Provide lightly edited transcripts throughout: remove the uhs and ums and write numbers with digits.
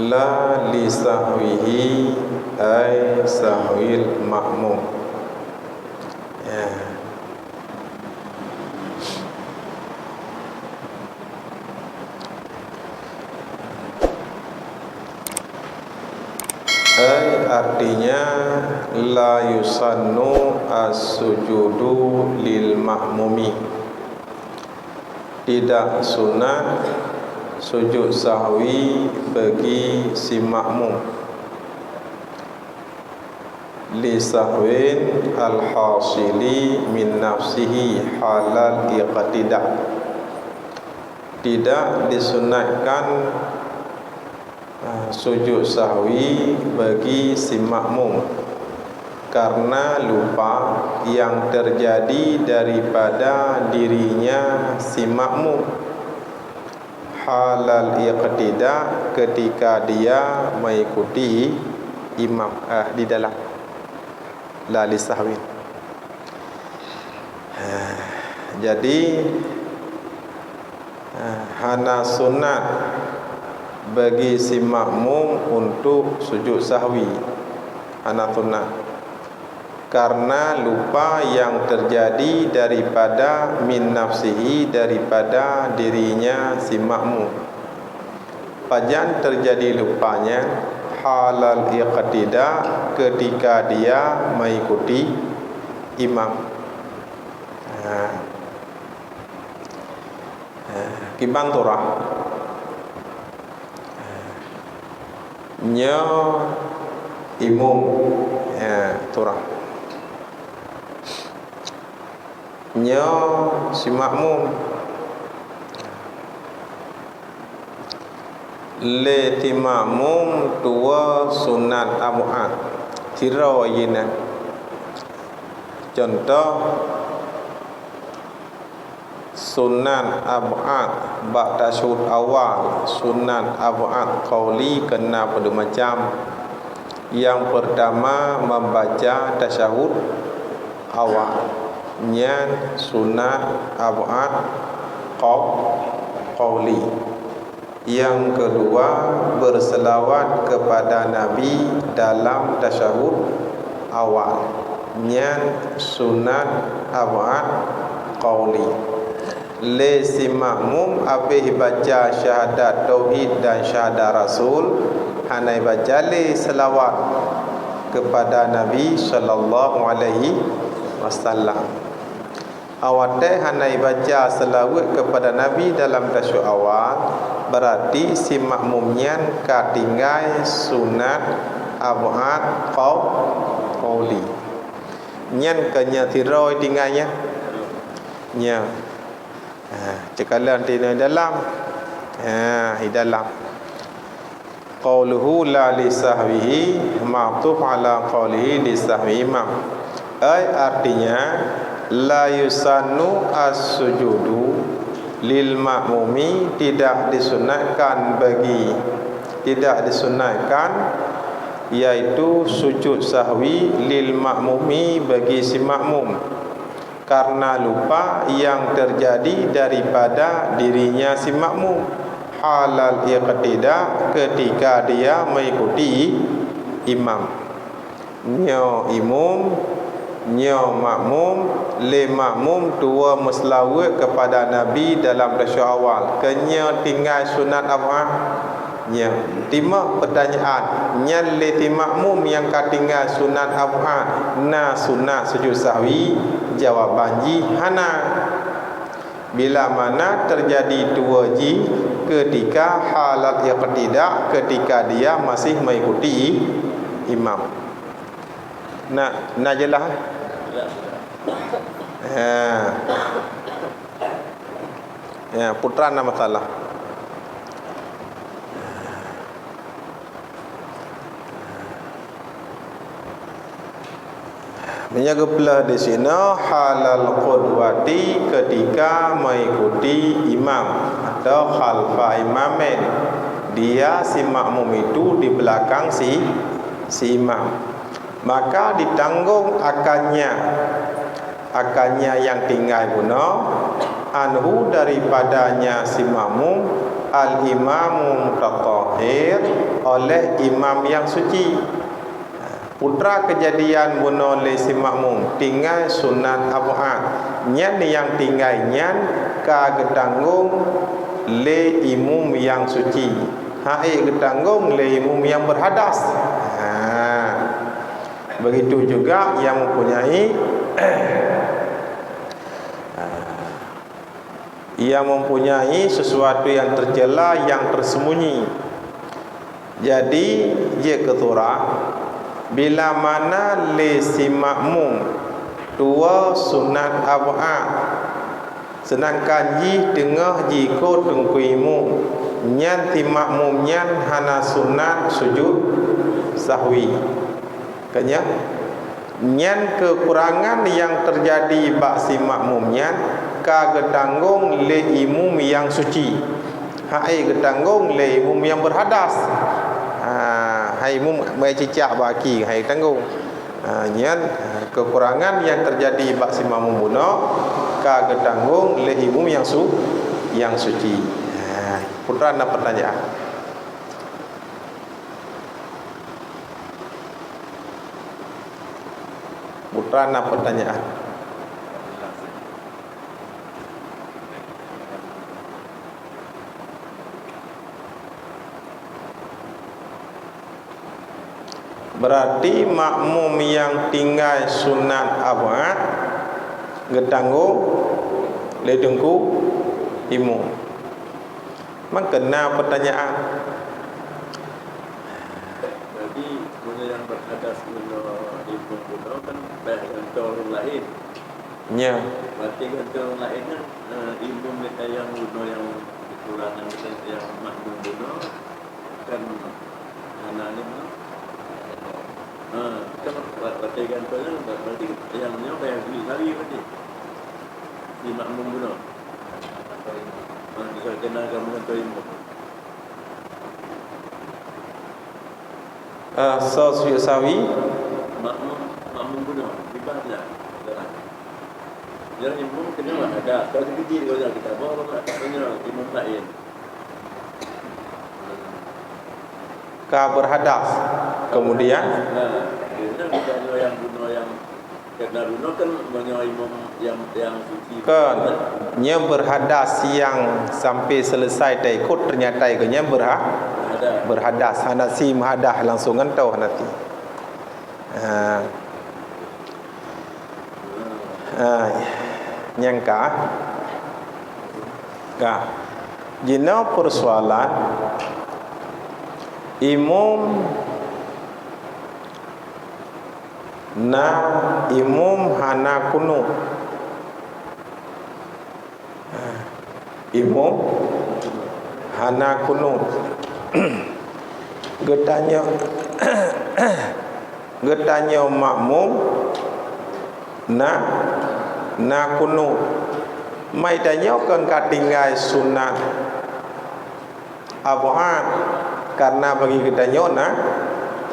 La li sahwihi ay sahwil ma'mum. Ya. Ay artinya la yusannu as-sujudu lil ma'mumi. Tidak sunat sujud sahwi bagi si makmum. Li sahwin al-hasili min nafsihi halal iqtidah. Tidak disunatkan sujud sahwi bagi si makmum karena lupa yang terjadi daripada dirinya si makmum halal iqtidah ketika dia mengikuti imam di dalam la li sahwi. Jadi hana sunat bagi si makmum untuk sujud sahwi, hana sunat karena lupa yang terjadi daripada min nafsihi, daripada dirinya si makmum. Pajan terjadi lupanya halal iqtidah ketika dia mengikuti imam. Kibang turah nyo imum turah nyo si makmum le ti makmum tua sunat abu'at tiro yina. Contoh sunat abu'at ba'da syahud awal, sunat abu'at qauli kena pada macam. Yang pertama membaca tasyahud awal, nyan sunat abu'at qauli. Yang kedua berselawat kepada Nabi dalam tasyahud awal, nyan sunat abu'at qauli. Le si makmum habis baca syahadat tauhid dan syahadat rasul, hanai baca le selawat kepada Nabi sallallahu alaihi wasallam. Awak teh hanai baca selawat kepada Nabi dalam tasyahud awal, berarti si makmumnya katinggai sunat abu'at qauli. Nyan kenya tiroi tinggalnya nya. Cekalan di dalam di dalam qauluhu la li sahwihi ma'tuf ala qaulihi li sahwi imam. Artinya la yusannu as-sujudu lil ma'mumi, tidak disunatkan yaitu sujud sahwi lil ma'mumi bagi si makmum karena lupa yang terjadi daripada dirinya si makmum halal iqtidah ketika dia mengikuti imam. Nyo imum, nyo makmum, le makmum tua meselawat kepada Nabi dalam tasyahud awal, kenya tinggal sunat apa? Nya timah pertanyaan, nya le ti makmum yang katinggal sunat apa? Na sunat sujud sahwi. Jawaban ji hana. Bila mana terjadi dua ji ketika halat iqtidah, ketika dia masih mengikuti imam. Nak jelas? Ya, putra nama masalah. Menjaga belah di sini halal qudwati ketika mengikuti imam atau khalfa imamin. Dia si makmum itu di belakang si imam, maka ditanggung akannya yang tinggal guna anhu daripadanya si makmum al-imamu mutatahhir, oleh imam yang suci. Putra kejadian bunuh oleh si makmum tinggal sunat ab'ad, nyan yang tinggal nyan ka getanggung le imam yang suci, hai getanggung le imam yang berhadas. Begitu juga yang mempunyai sesuatu yang tercela, yang tersembunyi. Jadi dia keturah bila mana le si makmum dua sunat ab'ad, sedangkan ji tengah ji ko tengkuimu nyan ti makmum nyan hana sunat sujud sahwi. Kanya nyan kekurangan yang terjadi bak si makmum nyan ka getanggung le imum yang suci, hai getanggung le imum yang berhadas. Hai imum mai cicak baki hai tanggung. Nyan kekurangan yang terjadi bak si makmum buno ka getanggung le imum yang suci. Putra ada pertanyaan. Putra ada pertanyaan. Berarti makmum yang tinggal sunat ab'ad getanggung le dengku imam. Mengkena pertanyaan. Jadi guna yang berhadas guna imam guna kan baik untuk orang lain. Ya. Berarti untuk orang lain kan imam mereka yang guna yang kekurangan yang makmum guna kan anak ini. Kan berarti gantungnya berarti yang nyoba yang beli hari berarti di makmum guna. Bisa kena kamu untuk imam. Sujud sawi makmum guna ibadah. Yang imam kena ada. Kalau sedikit kalau kita bawa orang kena imam lain. Ka berhadas. Kemudian kita yang guna yang kena guna kan menyo imam yang suci. Kan nya berhadas yang sampai selesai tak ikut ternyata ikutnya berhadas. Hanasi mahadah langsung entau nanti. Nyangka jina persoalan imam hana kunut. Imam hana kunut. Getanya makmum na kunut. Mai tanya kan katinggal sunat ab'ad karena bagi getanya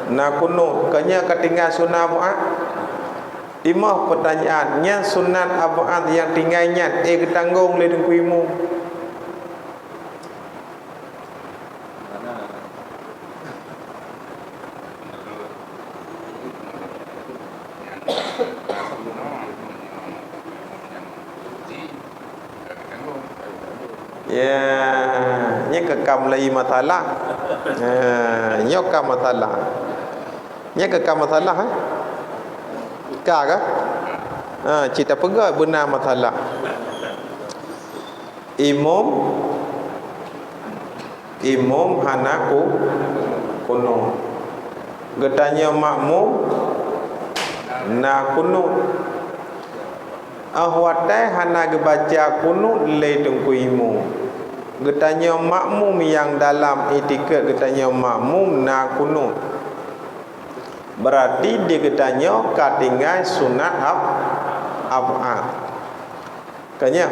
na kunut. Kanya katinggal sunat ab'ad. Imam pertanyaannya sunat ab'ad yang tinggalnya ketanggung le dengku imam. Ya, nya kekam lai masalah. Nya ka masalah. Nya kekam masalah Ka ke? Cerita pegang benar masalah. Imam hanaku kuno. Getanya makmum na kuno. Ahwatai hana gebaca kuno le tengku imam. Getanya makmum yang dalam etiket getanya makmum na kuno. Berarti dia getanya katinggal sunat ab'ad. Kanya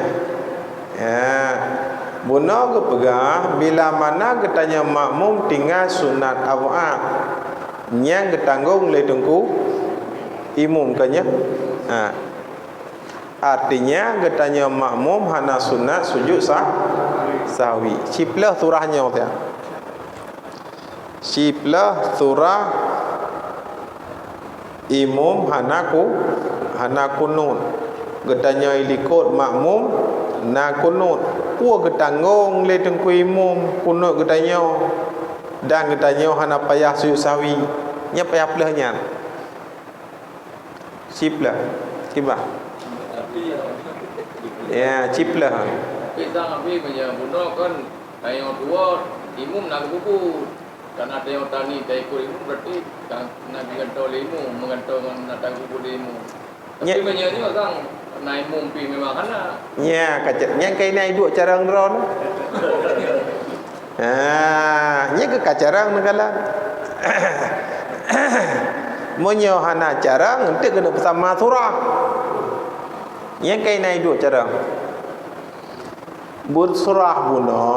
Buna ke pegah bila mana getanya makmum tinggal sunat ab'ad yang getanggung le tengku imam kanya. Artinya getanya makmum hana sunat sujud sahwi. Ciplah surahnya dia. Ciplah surah imum hanakunun. Gedanya ilikut makmum nakunun. Puah getanggung le tengku imum kunut gedanya. Dan gedanya hana payah sujud sahwi. Nya payah pelahnya. Ciplah. Kibah. Ya, ciplah. Kita ambil punya bunuh kan yang dua imum nak buku. Karena ada yang tani tak ikut imum berarti kan Nabi kantau imum mengantau dengan datang buku imum. Tapi punya ni orang naik imum pi memang kana. Ya, kacanya kai naik dua carang ron. Nya ke kacarang negala. Monyo hana carang nanti kena bersama surah. Nya kai naik dua carang. Surah buno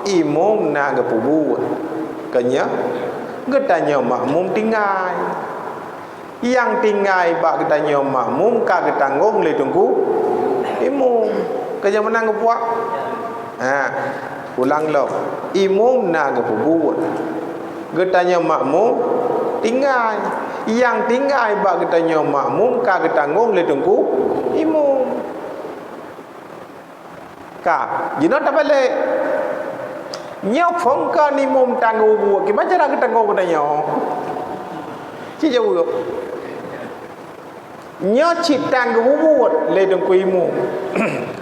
imum nak gepubu kenya getanya makmum tinggal yang tinggal bak getanya makmum ka getanggung le tunggu imum kenya menang gepuak ulang lo imum nak gepubu getanya makmum tinggal yang tinggal bak getanya makmum ka getanggung le tunggu imum ka jino tak balik nyok phong ka ni mum tanggu buat gimana cara kita tanggu kita nyok ci jauh nyok ci tanggu buat le dong kuimu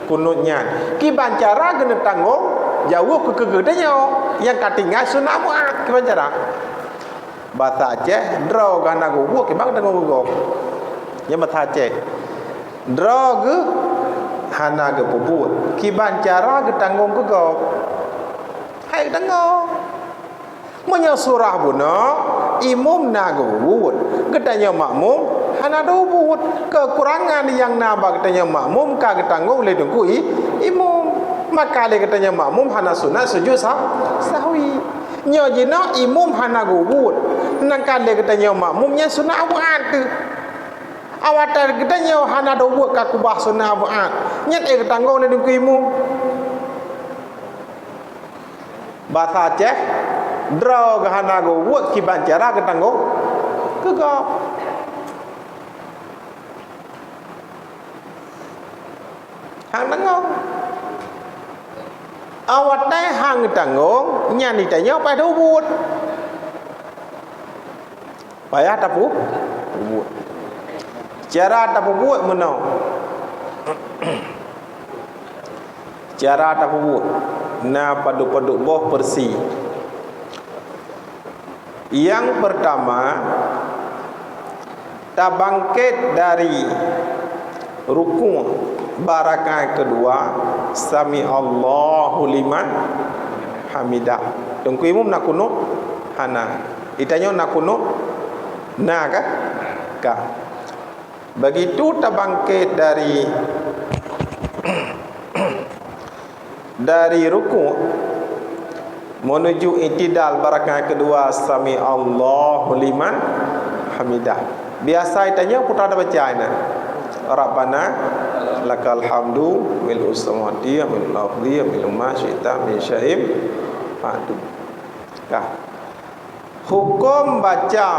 kunutnya gimana cara kena tanggu jauh ke kita nyok yang katinga sunah buat gimana cara bahasa Aceh draw gana buat gimana tanggu buat yang bahasa Aceh draw ke hana ke buat gimana cara ke tanggung ke kau hai tengok punya surah buno imum nagawud gedanya makmum hana dubut kekurangan yang nabak gedanya makmum kagak tanggung le dengkui imum maka le gedanya makmum hana sunat sujud sahwi nyojina imum hana gubut nangka le gedanya makmumnya sunat awat awat gedanya hana dubut kakubah sunat awat nyat e tanggung le dengkui imum bahasa Aceh draw gahana go buat kiban cara ketanggo kegap hang tanggung awat teh hang tanggung nyani tanya pai do buat payah tapu buat cara tapu buat menau cara tapu buat na padu-padu boh persi. Yang pertama tak bangkit dari ruku barakat kedua sami Allahu liman hamidah tungku imum nak kunut hana itanya nak kunut na ka begitu tak bangkit dari ruku menuju i'tidal barakat kedua sami Allahu liman hamidah biasa itanya putar ada bacaan Rabbana lakal hamdu mil usmati mil lafzi mil ma syi'ta min syai'in fa'du hukum baca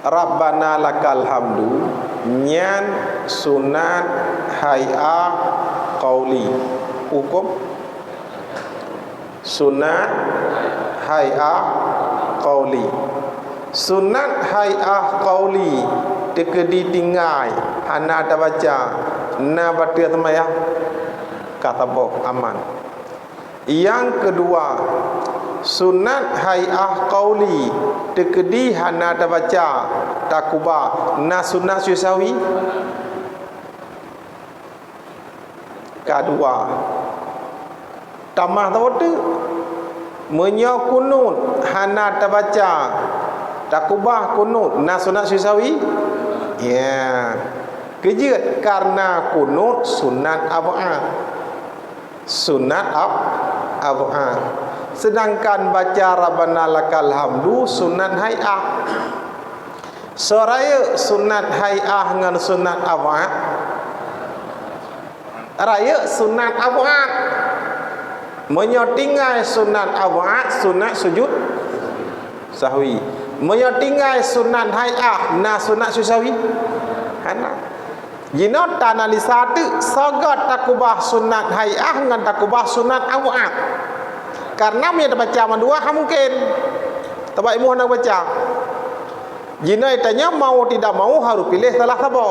Rabbana lakal hamdu nyan sunat hay'ah qauli hukum sunat hay'ah qauli sunat hay'ah qauli dekedi tinggai hana ada baca na baca semaya kata boh aman yang kedua sunat hay'ah qauli dekedi hana ada baca takubah na sunat syusawi kedua tamah tawatu menyokunut hana terbaca takubah kunut na sunat syusawi ya kejut karena kunut sunat ab'ad sunat ab'ad sedangkan baca Rabbana lakal hamdu sunat hay'ah soraya sunat hay'ah dengan sunat ab'ad raya sunat awal. Menyotinggai sunat awal, sunat sujud sahwi. Menyotinggai sunat hayah, na sunat sahwi. Hana. Jino analisa tu sagat takubah sunat hayah dengan takubah sunat awal. Karena dia baca dua mungkin. Tabai mu hendak baca. Jino tanya mau tidak mau harus pilih salah satu.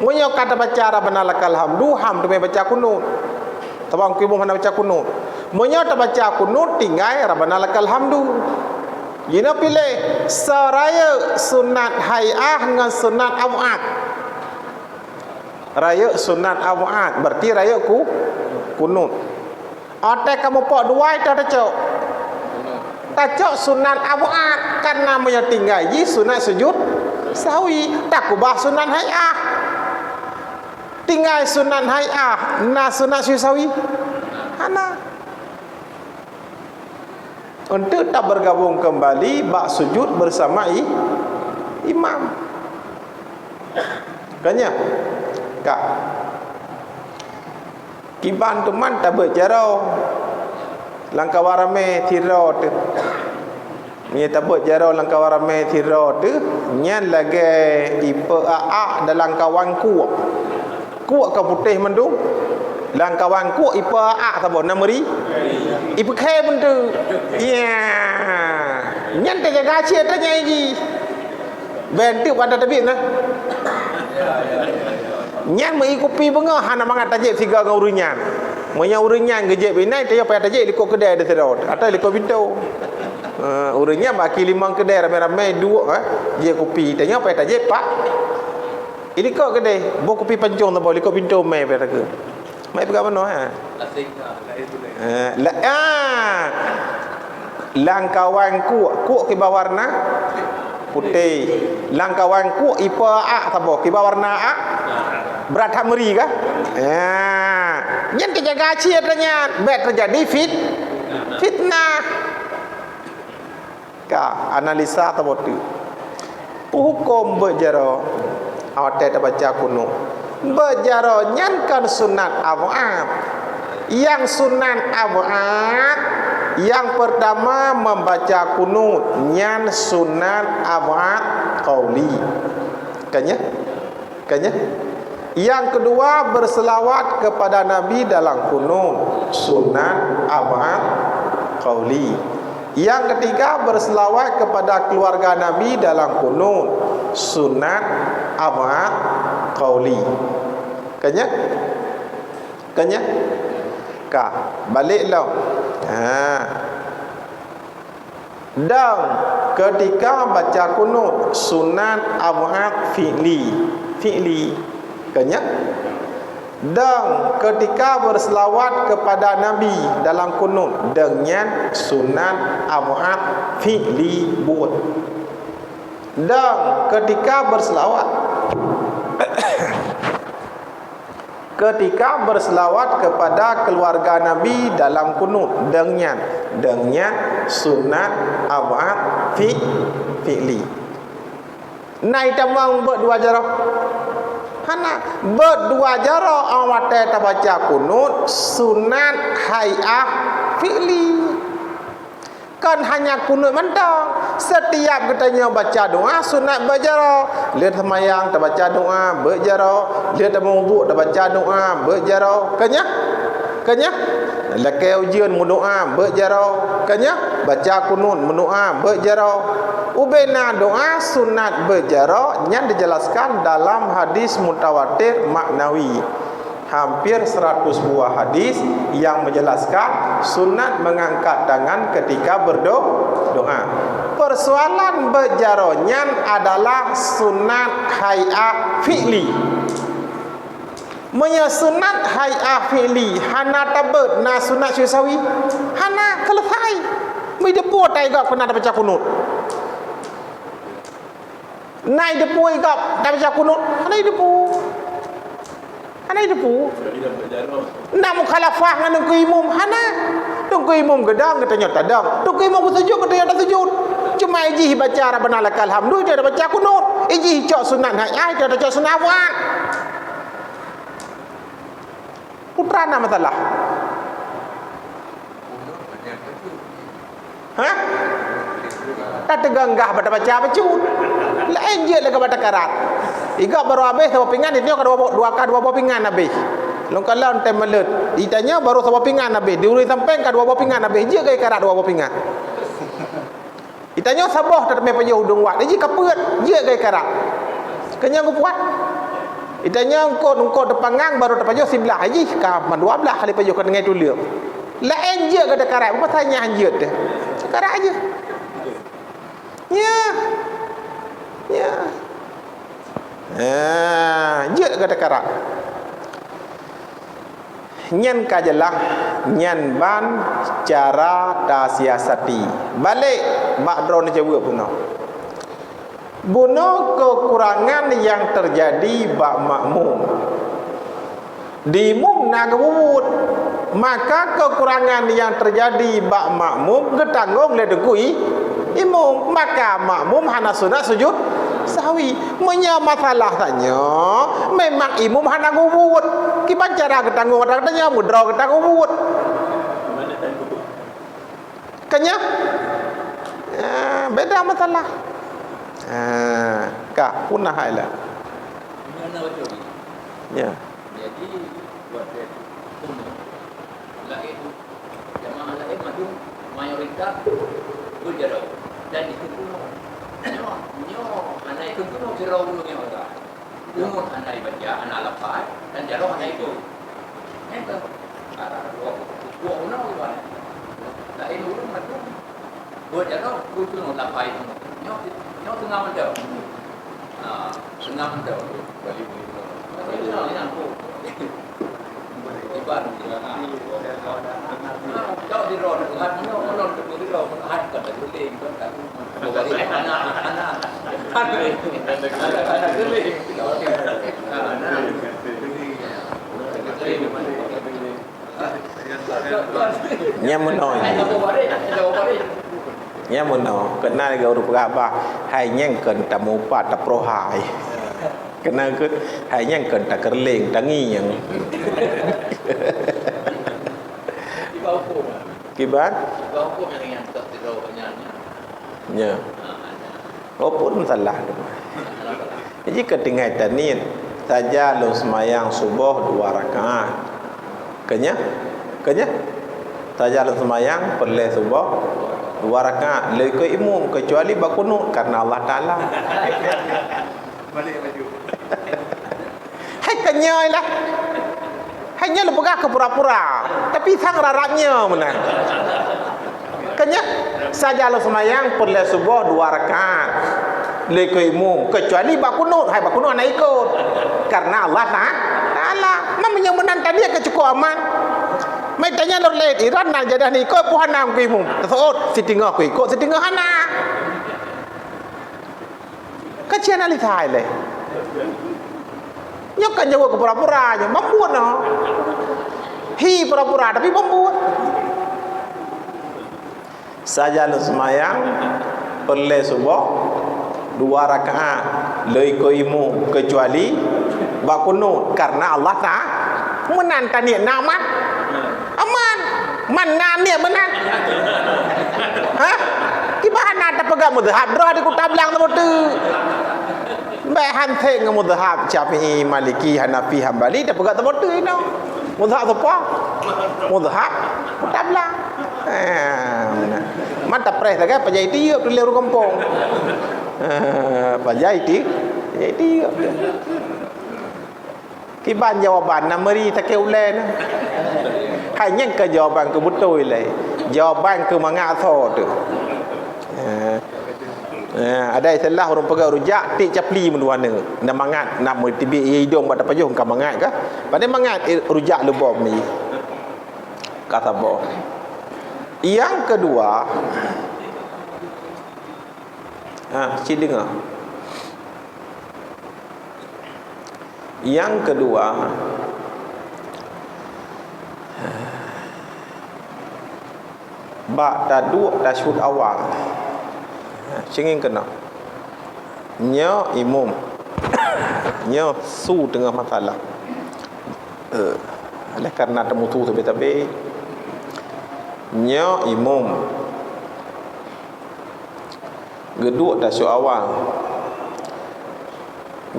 Munyo kata baca Rabbana lakal hamdu, hamdu me baca kunut. Tabang ku ibu hendak baca kunut. Munyo tak baca kunut tinggal Rabbana lakal hamdu. Jino pilih seraya sunat hayah dengan sunat awal. Raya sunat awal berarti raya kunut. Otak kamu pok dua itu tacok. Tacok sunat awal karena menyetinggai sunat sujud sahwi. Tak kubah sunat hayah. Tinggal sunat hayah, na sunat sujud sahwi. Hana. Untuk tak bergabung kembali bak sujud bersama imam. Kanya? Kak. Kiban teman tak berjarau. Langkah warame tiro tu. Ni tak berjarau langkah warame tiro tu. Nyan lagi ipa a dalam kawan kuak. Kuak ke putih mendung. Langkawan kuak ipa a tak boleh nameri. Ipa khe bentu. Ya. Nyan tak jaga cia tanya ini. Bentu pada tabik nah. Nyan mengikuti bengah hana mangat tajik tiga dengan urinyan. Monya urinyan gejek binai dia payah tajik likok kedai ada terot atau likok pintu. Urinyan baki limang kedai ramai-ramai dua je kopi tanya payah tajik pak. Ini kok kedai bo kopi pancung tak boleh likok pintu mai payah ke. Mai pegang mana ha? Langkawan kuak ke warna putih. Langkawan kuak ipa a tak boleh ke warna a. Berat hamri kah? Yang kejaga cia tanya, bet terjadi fitnah. Ka analisa atau botu. Hukum berjaro, awak tak baca kuno. Berjaro nyankan sunat awal. Yang sunat awal, yang pertama membaca kunut, nyan sunat awal qauli. Kanya? Yang kedua berselawat kepada Nabi dalam kunut, sunat awal qauli. Yang ketiga berselawat kepada keluarga Nabi dalam kunut, sunat awal qauli. Kanya? Ka baliklah. Dan ketika baca kunut sunat awal fi'li. Kanya? Dan ketika berselawat kepada Nabi dalam kunut dengan sunat awal fi'li buat. Dan ketika berselawat kepada keluarga Nabi dalam kunut dengan sunat awal fi'li. Nai tamang berdua jarah. Hana berdua jarah awak tak baca kunut sunat hayah fi'li. Kan hanya kunut mentang. Setiap katanya baca doa sunat berjarah. Lihat semayang tak baca doa berjarah. Lihat mewuduk tak baca doa berjarah. Kanya? Lekai ujian mendoa berjarah. Kanya? Baca kunut mendoa berjarah. Ubena doa sunat berjarah yang dijelaskan dalam hadis mutawatir maknawi. Hampir 100 buah hadis yang menjelaskan sunat mengangkat tangan ketika berdoa. Persoalan berjarahnya adalah sunat hayah fi'li. Sunat hayah fi'li hana tabet na sunat syusawi hana selesai. Mi depu tai gak pernah baca kunut. Nai depu gak baca kunut. Hana depu. Nak mukhalafah dengan tunggu imam hana. Tunggu imam gedang katanya tadang. Tunggu imam bersujud katanya tak sujud. Cuma ijih baca Rabbana lakal hamdu dia baca kunut. Ijih cok sunat hayah dia cok sunat awal. Putra nak masalah. Ha? Tak teganggah pada baca pecut. Lain je lah pada karat. Iga baru habis sama pingan ini dua pingan habis. Longkalan tem melut. Ditanya baru sama pingan habis. Diuri sampai ke dua pingan habis. Je gaya karat dua pingan. Ditanya sabah tak sampai payah hudung wat. Ji kapet je gaya karat. Kenyang ku puat. Ditanya engkau depangang baru terpajah sebelah. Ji ka 12 kali payah ke dengai tulia. Lain je kata karat. Apa tanya anjut dia. Karat aja. Ya. Ya. Je kata karat. Nyan kajalah nyan ban cara ta siasati. Balik makdro ni jawab puno. Buno kekurangan yang terjadi bak makmum. Di mum nak wud, maka kekurangan yang terjadi bak makmum ketanggung le dekui imum, maka makmum hana sunat sujud sahwi. Menya masalah tanya memang imum hana wud. Kiban cara ketanggung katanya mudra ketanggung wud. Mana tanggung? Kanya beda masalah. Kak punah hailah. Mana betul? Ya. Jadi buat itu lain jamaah lain maju mayoritas berjarau dan itu pun nyo anak itu pun jarau dulu yang ada umur anak baca anak lepas dan jarau anak itu entah ada dua orang mana lain dulu maju berjarau itu lepas itu nyo tengah menjauh tengah menjauh balik ini aku ibarat kalau di road kan menol di road kan ada keling kan anak Nyamuno. Nyamuno kena ga urut gaba hai nyeng ken tamu pat taprohai. Kena ke hai nyeng ken tak kerling tangi yang kibat hukum yang tak tidur banyaknya ya walaupun salah jadi ketinggai tanit saja lu semayang subuh 2 rakaat kenya saja lu semayang perle subuh 2 rakaat le ke imum kecuali bakunut karena Allah Taala Balik baju. hai kenya lah hanya lu pegah ke pura-pura tapi sang raratnya mana kenya saja lu semayang perle subuh 2 rakaat le ke imum kecuali bakunut hai bakunut anak ikut karena Allah Taala mamanya menan tadi ke cukup aman mai tanya lor let iran nak jadah ni ikut puhanam ke imum tersot sitingah ku ikut sitingah hana kacian ali thai le nhóc kan jawab ke pura-pura aja membuat no hi pura-pura tapi membuat saja lu semayang perle subuh 2 rakaat le ko imum kecuali bakunut karena Allah ta menan tani namat aman mana ni menan ha kibahan ada pegang mudhab dah di kutablang tu Bahan teng mudhab Syafi'i, Maliki, Hanafi, Hambali dah pegang tempat tu ini. Mudhab apa? Mudhab kutablang. Mantap pres lagi pajai tiup tu leru kampung. Pajai tiup. Kiban jawaban nameri tak ke ulen. Hanya ke jawaban ke betul le. Jawaban ke mangaso tu. Ada istilah orang pegang rujak tik capli menduana nak mangat nak tibi hidung pada payung ka mangat ka pada mangat rujak lebom ni kata boh. Yang kedua cik dengar yang kedua bak taduk tasyud awal cengeng kena nya imum nya su tengah masalah oleh karena temutu tapi nya imam geduk tasyahud awal,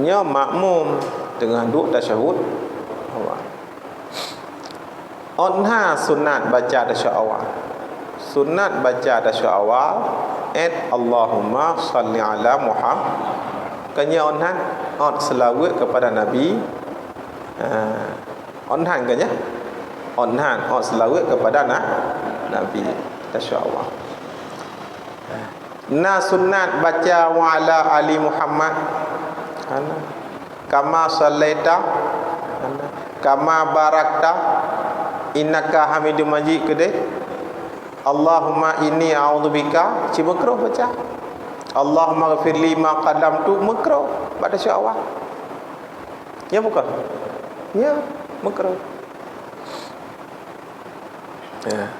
nya makmum dengan duk tasyahud awal. Onha sunat baca tasyahud awal. Sunat baca tasyahud awal Allahumma salli ala Muhammad. Kanya onhan selawat kepada Nabi. Onhan kanya onhan selawat kepada Nabi tasyahud awal. Na sunat baca wa ala ali Muhammad. Kama sallaita kama barakta innaka hamidum majid kedai. Allahumma inni a'udzubika ci makruh baca. Allahumma ghfirli ma qaddamtu makruh pada syawal. Ya bukan? Ya, makruh. Ya.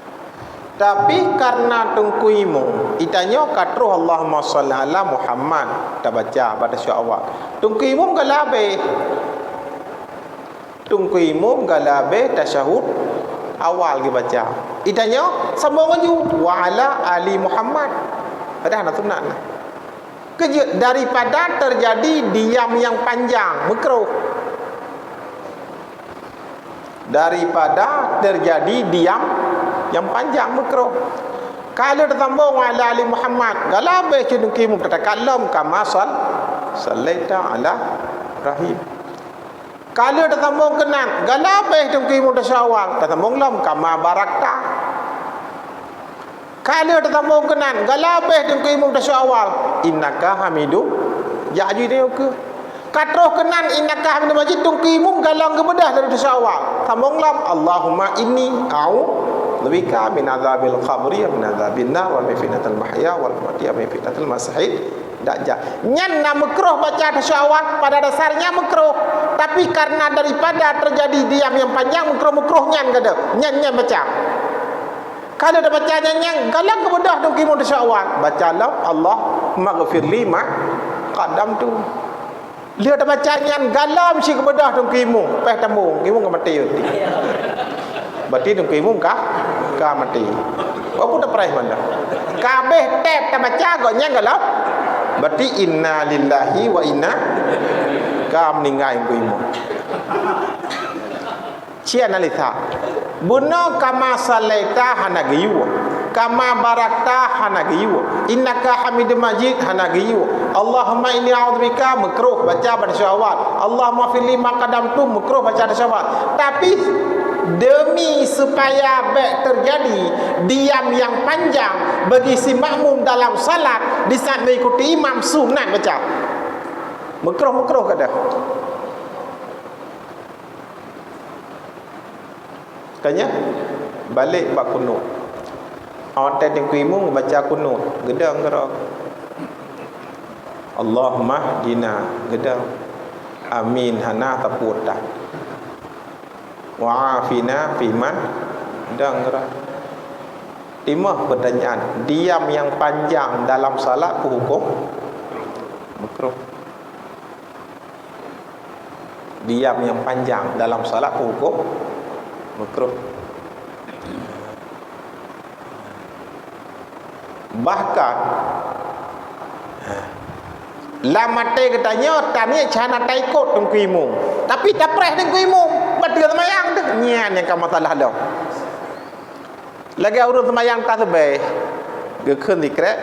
Tapi karena tungkuimu itanya katruh Allahumma shalli ala Muhammad tak baca pada syawal. Tungkuimu galabe. Tungkuimu galabe tasyahud awal dia baca. Itanya sambung lagi wa ala ali Muhammad. Ada nak sunat. Daripada terjadi diam yang panjang, makruh. Daripada terjadi diam yang panjang, makruh. Kalau ditambah wa ala ali Muhammad, galabe cendukimu tatakalam kama sallaita ala Ibrahim. Kalau ditambah kenan, galabe cendukimu tasyawal, ditambah lam kama barakta. Kalau ditambah kenan, galabe cendukimu tasyawal, innaka hamidu jadi dia ke. Katroh kenan innaka hamidu majid cendukimu galang kebedah dari tasyawal. Tambah lam Allahumma inni bika min adzabil qabri wa min adzabin nar wa min fitnatil mahya wal mamati wa min fitnatil masih dajjal. Nyan makruh baca tasyahud pada dasarnya makruh, tapi karena daripada terjadi diam yang panjang makruh nyan kada. Nyan baca. Kalau dah baca nyan galang kebedah tu kimu tasyahud. Bacalah Allah maghfirli ma qaddamtu. Dia dah baca nyan galam si kebedah tu kimu, peh tambung, kimu ke mati. Berarti tu kimu ka mati. Apa dah perai mana? Kabeh tet tak baca goknya galau. Berarti inna lillahi wa inna ka meninggal kimu. Cia analisa. Buno kama salaita hanagiyu. Kama barakta hanagiyu. Innaka hamidum majid hanagiyu. Allahumma inni a'udzubika makruh baca pada syawal. Allahumma fil lima qadamtu makruh baca pada syawal. Tapi demi supaya terjadi diam yang panjang bagi si makmum dalam salat di saat mengikuti imam sunat baca. Makruh kada? Kanya balik bab kunut. Awak tadi imam baca kunut, gedang gerak. Allahumma dina gedang. Amin hana taputa. Wa'afina fiman dengar. 5 pertanyaan. Diam yang panjang dalam salat hukum makruh. Diam yang panjang dalam salat hukum makruh. Bahkan lamate katanya tanya cana taikut tungkuimu. Tapi tak preh tungkuimu. Betul semayang tu. Nyan yang kamu masalah dah. Lagi urut semayang tak sebaik. Gekun dikrek.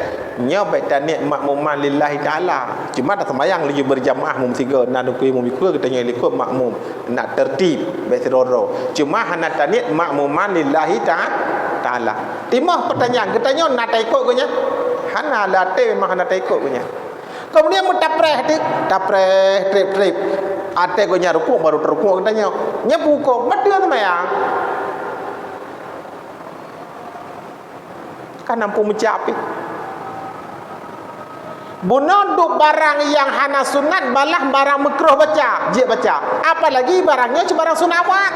Nya baik tanya makmuman lillahi ta'ala. Cuma tak semayang lagi berjamaah mum tiga. Nak tungkuimu bikul katanya likut makmum. Nak tertib. Baik seroro. Cuma hana tanya makmuman lillahi ta'ala. 5 pertanyaan. Katanya nak taikut kunya. Hana latih memang hana taikut kunya. Kemudian mutapreh trip. Ate ko nya rukuk baru terukuk katanya. Nya buku betul semayang. Kan nampu mencapi. Bunoduk barang yang hana sunat balah barang makruh baca, dia baca. Apalagi barangnya cuma barang sunat awak.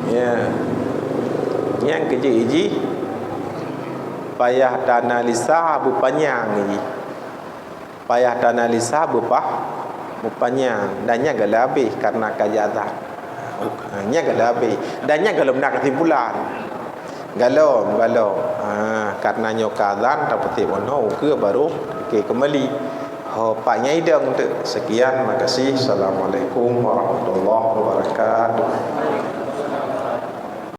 Ya. Yang keji payah dan analisa berpanjang ni. Payah dan analisa Rupanya dannya gala habis karena kajazah. Nya gala habis. Dannya gala nak timbulan. Galau. Karena nyokazan dapat ono ke baru kembali. Pak Nyai dah untuk sekian. Terima kasih. Assalamualaikum warahmatullahi wabarakatuh.